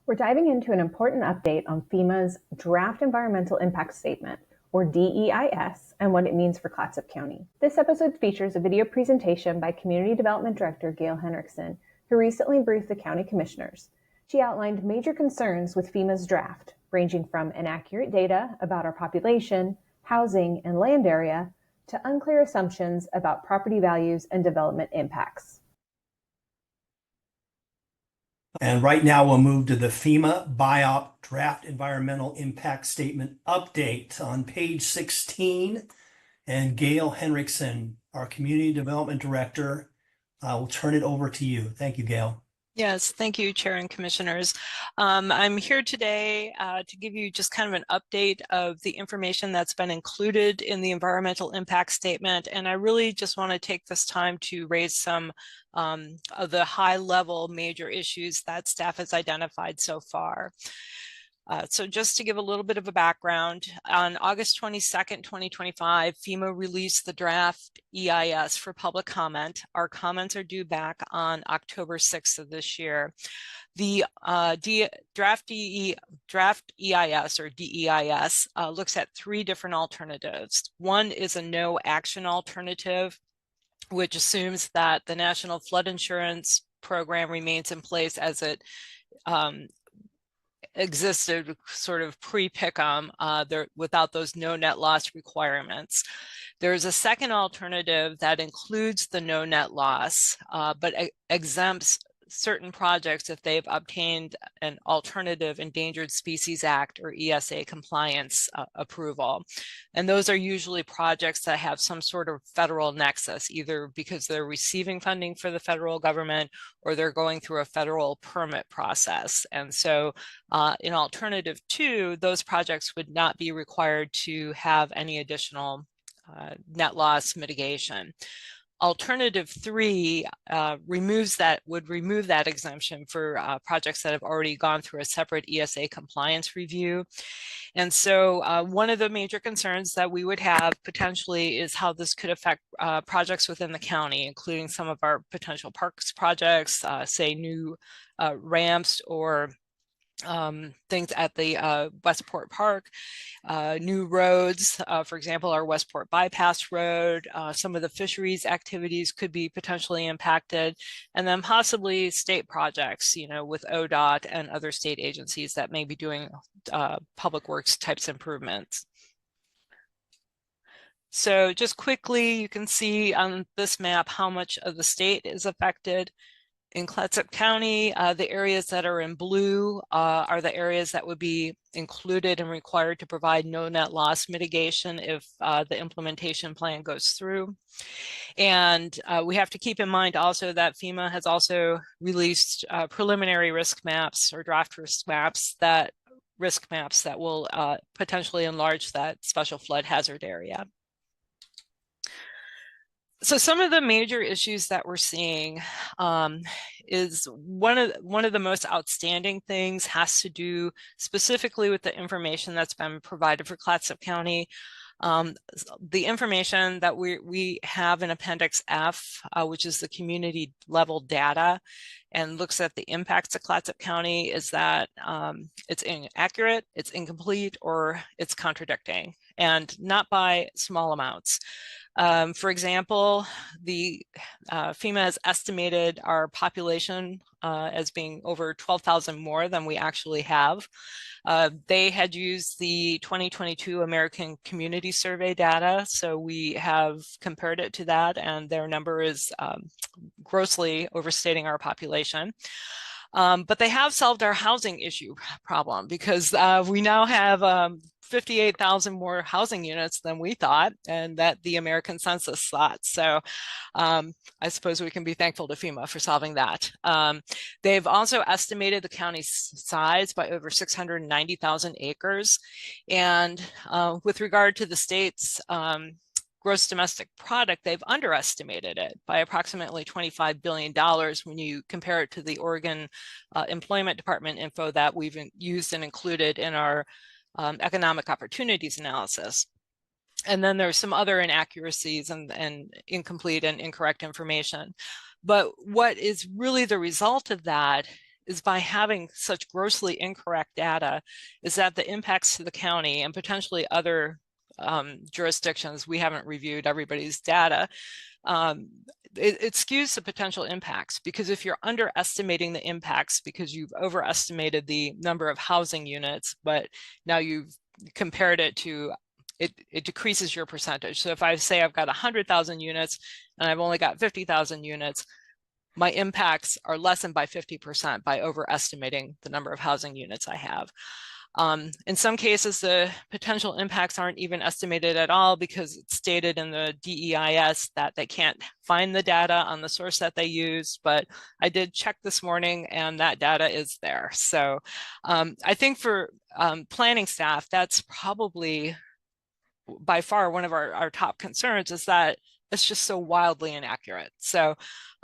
We're diving into an important update on FEMA's Draft Environmental Impact Statement, or DEIS, and what it means for Clatsop County. This episode features a video presentation by Community Development Director Gail Henrikson, who recently briefed the county commissioners. She outlined major concerns with FEMA's draft, ranging from inaccurate data about our population, housing, and land area, to unclear assumptions about property values and development impacts. And right now we'll move to the FEMA BIOP Draft Environmental Impact Statement Update on page 16. And Gail Henrikson, our Community Development Director, will turn it over to you. Thank you, Gail. Yes, thank you, Chair and Commissioners. I'm here today to give you just kind of an update of the information that's been included in the environmental impact statement. And I really just want to take this time to raise some of the high-level major issues that staff has identified so far. So just to give a little bit of a background, on August 22nd, 2025, FEMA released the draft EIS for public comment. Our comments are due back on October 6th of this year. The draft EIS or DEIS looks at three different alternatives. One is a no action alternative, which assumes that the National Flood Insurance Program remains in place as it existed sort of pre-Pick'em without those no net loss requirements. There's a second alternative that includes the no net loss, but exempts certain projects if they've obtained an Alternative Endangered Species Act or ESA compliance approval. And those are usually projects that have some sort of federal nexus, either because they're receiving funding for the federal government or they're going through a federal permit process. And so in alternative two, those projects would not be required to have any additional net loss mitigation. Alternative three would remove that exemption for projects that have already gone through a separate ESA compliance review. And so one of the major concerns that we would have potentially is how this could affect projects within the county, including some of our potential parks projects, say new ramps or things at the Westport Park, new roads, for example, our Westport Bypass Road, some of the fisheries activities could be potentially impacted, and then possibly state projects, with ODOT and other state agencies that may be doing public works types improvements. So just quickly, you can see on this map how much of the state is affected. In Clatsop County, the areas that are in blue are the areas that would be included and required to provide no net loss mitigation if the implementation plan goes through. And we have to keep in mind also that FEMA has also released preliminary risk maps or draft risk maps that will potentially enlarge that special flood hazard area. So some of the major issues that we're seeing is one of the most outstanding things has to do specifically with the information that's been provided for Clatsop County. The information that we have in Appendix F, which is the community level data and looks at the impacts of Clatsop County, is that it's inaccurate, it's incomplete, or it's contradicting, and not by small amounts. For example, the FEMA has estimated our population as being over 12,000 more than we actually have. They had used the 2022 American Community Survey data, so we have compared it to that, and their number is grossly overstating our population. But they have solved our housing issue problem because we now have 58,000 more housing units than we thought, and that the American Census thought. So I suppose we can be thankful to FEMA for solving that. They've also estimated the county's size by over 690,000 acres. And with regard to the state's gross domestic product, they've underestimated it by approximately $25 billion when you compare it to the Oregon Employment Department info that we've used and included in our economic opportunities analysis. And then there's some other inaccuracies and incomplete and incorrect information. But what is really the result of that is by having such grossly incorrect data is that the impacts to the county and potentially other jurisdictions, we haven't reviewed everybody's data, it skews the potential impacts, because if you're underestimating the impacts because you've overestimated the number of housing units, but now you've compared it to, it decreases your percentage. So if I say I've got 100,000 units and I've only got 50,000 units, my impacts are lessened by 50% by overestimating the number of housing units I have. In some cases, the potential impacts aren't even estimated at all because it's stated in the DEIS that they can't find the data on the source that they use, but I did check this morning and that data is there. So I think for planning staff, that's probably by far one of our top concerns, is that it's just so wildly inaccurate. So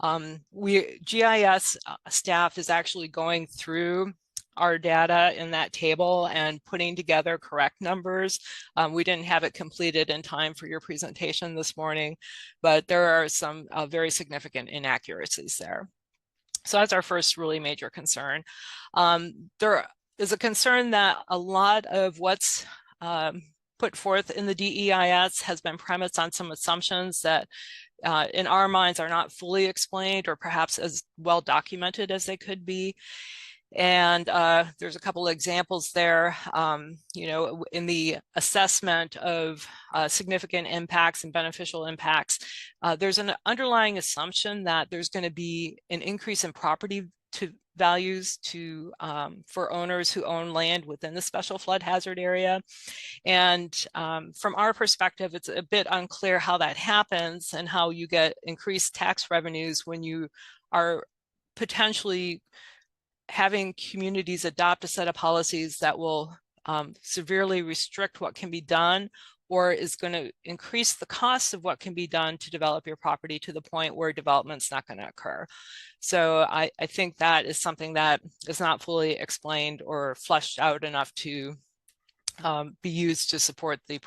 GIS staff is actually going through our data in that table and putting together correct numbers. We didn't have it completed in time for your presentation this morning, but there are some very significant inaccuracies there. So that's our first really major concern. There is a concern that a lot of what's put forth in the DEIS has been premised on some assumptions that in our minds are not fully explained or perhaps as well documented as they could be. And there's a couple of examples there, you know, in the assessment of significant impacts and beneficial impacts, there's an underlying assumption that there's going to be an increase in property values for owners who own land within the special flood hazard area. And from our perspective, it's a bit unclear how that happens and how you get increased tax revenues when you are potentially having communities adopt a set of policies that will severely restrict what can be done, or is going to increase the cost of what can be done to develop your property to the point where development's not going to occur. So I think that is something that is not fully explained or fleshed out enough to be used to support the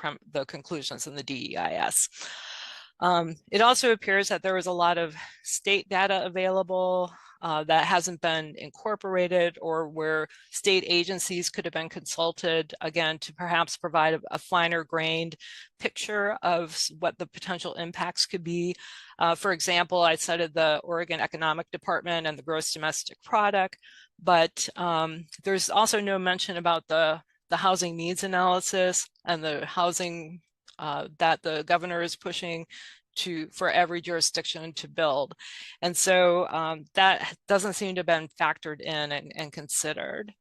conclusions in the DEIS. It also appears that there was a lot of state data available that hasn't been incorporated, or where state agencies could have been consulted, again, to perhaps provide a finer grained picture of what the potential impacts could be. For example, I cited the Oregon Economic Department and the gross domestic product, but there's also no mention about the housing needs analysis and the housing that the governor is pushing for every jurisdiction to build. And so that doesn't seem to have been factored in and considered.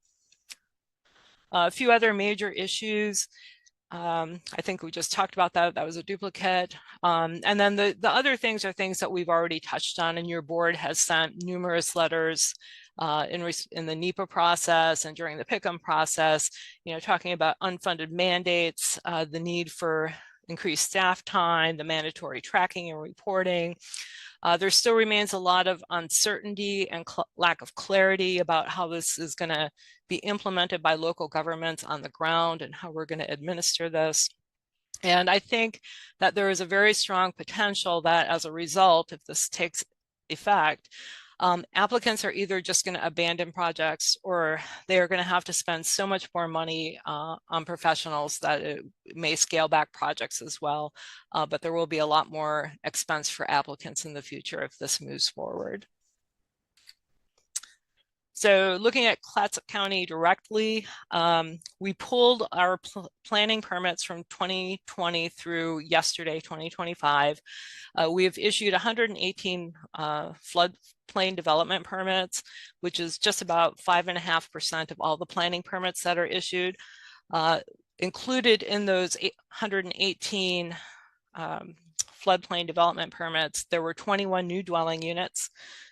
A few other major issues. I think we just talked about that. That was a duplicate. And then the other things are things that we've already touched on, and your board has sent numerous letters in the NEPA process and during the PICM process, you know, talking about unfunded mandates, the need for increased staff time, the mandatory tracking and reporting. There still remains a lot of uncertainty and lack of clarity about how this is going to be implemented by local governments on the ground and how we're going to administer this. And I think that there is a very strong potential that as a result, if this takes effect, applicants are either just going to abandon projects, or they are going to have to spend so much more money on professionals that it may scale back projects as well. But there will be a lot more expense for applicants in the future if this moves forward. So looking at Clatsop County directly, we pulled our planning permits from 2020 through yesterday, 2025. We have issued 118 floodplain development permits, which is just about 5.5% of all the planning permits that are issued. Included in those 118 floodplain development permits, there were 21 new dwelling units,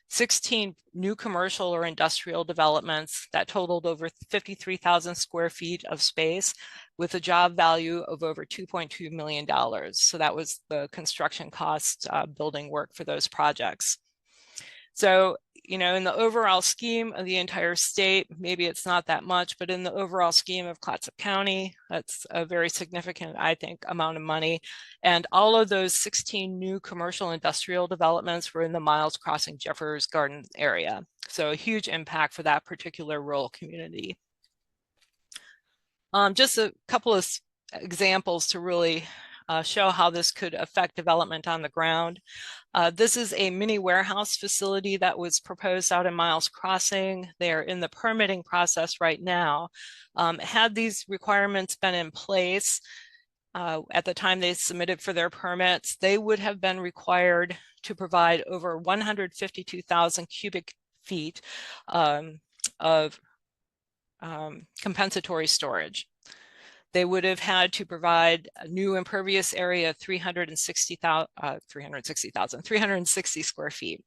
16 new commercial or industrial developments that totaled over 53,000 square feet of space with a job value of over $2.2 million. So that was the construction cost building work for those projects. So, you know, in the overall scheme of the entire state, maybe it's not that much, but in the overall scheme of Clatsop County, that's a very significant, I think, amount of money. And all of those 16 new commercial industrial developments were in the Miles Crossing Jeffers Garden area. So a huge impact for that particular rural community. Just a couple of examples to really show how this could affect development on the ground. This is a mini warehouse facility that was proposed out in Miles Crossing. They're in the permitting process right now. Had these requirements been in place at the time they submitted for their permits, they would have been required to provide over 152,000 cubic feet of compensatory storage. They would have had to provide a new impervious area of 360 square feet.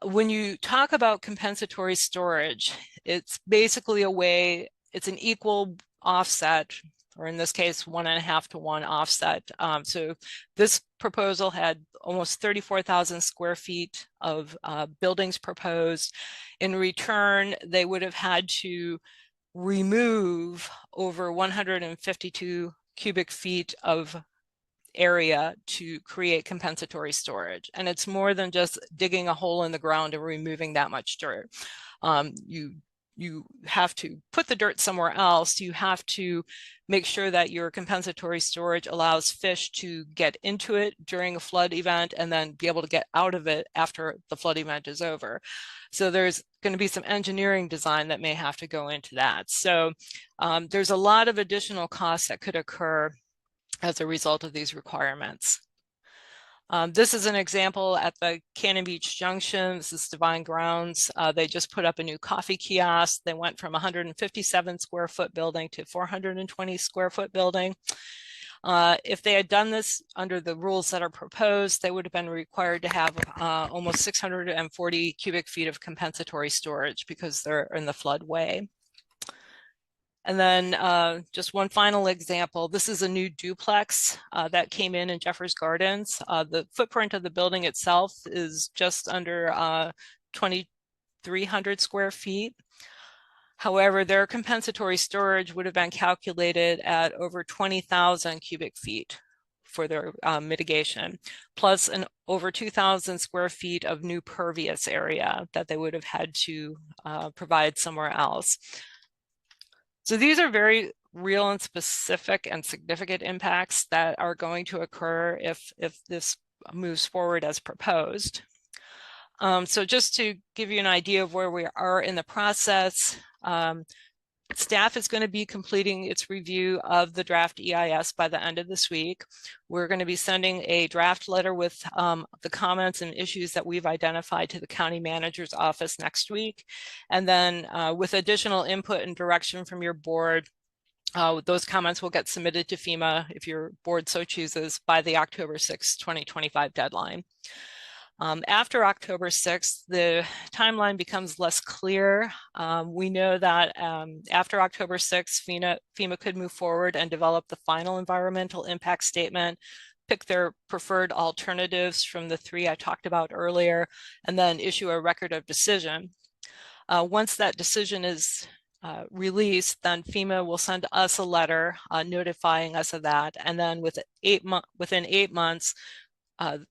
When you talk about compensatory storage, it's basically a way, it's an equal offset, or in this case, 1.5 to 1 offset. So this proposal had almost 34,000 square feet of buildings proposed. In return, they would have had to remove over 152 cubic feet of area to create compensatory storage. And it's more than just digging a hole in the ground and removing that much dirt. You have to put the dirt somewhere else. You have to make sure that your compensatory storage allows fish to get into it during a flood event and then be able to get out of it after the flood event is over. So there's going to be some engineering design that may have to go into that. So there's a lot of additional costs that could occur as a result of these requirements. This is an example at the Cannon Beach Junction. This is Divine Grounds. They just put up a new coffee kiosk. They went from 157 square foot building to 420 square foot building. If they had done this under the rules that are proposed, they would have been required to have almost 640 cubic feet of compensatory storage because they're in the floodway. And then just one final example, this is a new duplex that came in Jeffers Gardens. The footprint of the building itself is just under 2,300 square feet. However, their compensatory storage would have been calculated at over 20,000 cubic feet for their mitigation, plus an over 2,000 square feet of new pervious area that they would have had to provide somewhere else. So these are very real and specific and significant impacts that are going to occur if this moves forward as proposed. So just to give you an idea of where we are in the process, staff is going to be completing its review of the draft EIS by the end of this week. We're going to be sending a draft letter with the comments and issues that we've identified to the county manager's office next week. And then with additional input and direction from your board, those comments will get submitted to FEMA if your board so chooses by the October 6, 2025 deadline. After October 6th, the timeline becomes less clear. We know that after October 6th, FEMA could move forward and develop the final environmental impact statement, pick their preferred alternatives from the 3 I talked about earlier, and then issue a record of decision. Once that decision is released, then FEMA will send us a letter notifying us of that. And then within 8 months,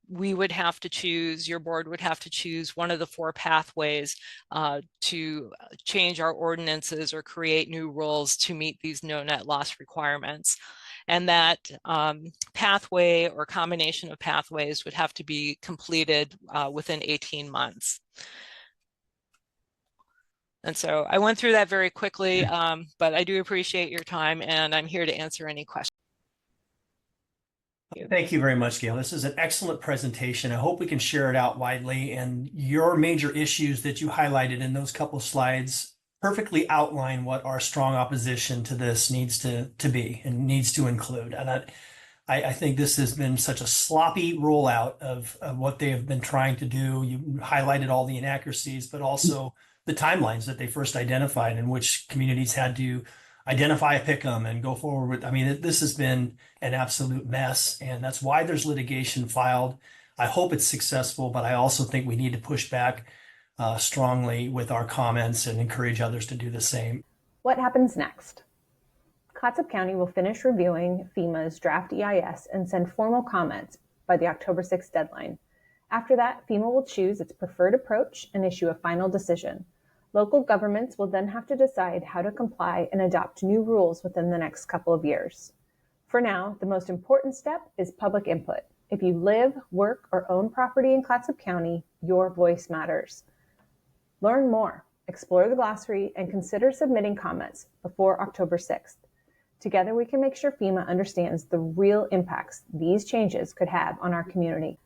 we would have to choose, your board would have to choose one of the 4 pathways to change our ordinances or create new rules to meet these no net loss requirements. And that pathway or combination of pathways would have to be completed within 18 months. And so I went through that very quickly, but I do appreciate your time and I'm here to answer any questions. Thank you very much, Gail. This is an excellent presentation. I hope we can share it out widely, and your major issues that you highlighted in those couple of slides perfectly outline what our strong opposition to this needs to be and needs to include. And I think this has been such a sloppy rollout of what they have been trying to do. You highlighted all the inaccuracies, but also the timelines that they first identified in which communities had to identify a pick'em and go forward with. I mean, this has been an absolute mess, and that's why there's litigation filed. I hope it's successful, but I also think we need to push back strongly with our comments and encourage others to do the same. What happens next? Clatsop County will finish reviewing FEMA's draft EIS and send formal comments by the October 6th deadline. After that, FEMA will choose its preferred approach and issue a final decision. Local governments will then have to decide how to comply and adopt new rules within the next couple of years. For now, the most important step is public input. If you live, work, or own property in Clatsop County, your voice matters. Learn more, explore the glossary, and consider submitting comments before October 6th. Together, we can make sure FEMA understands the real impacts these changes could have on our community.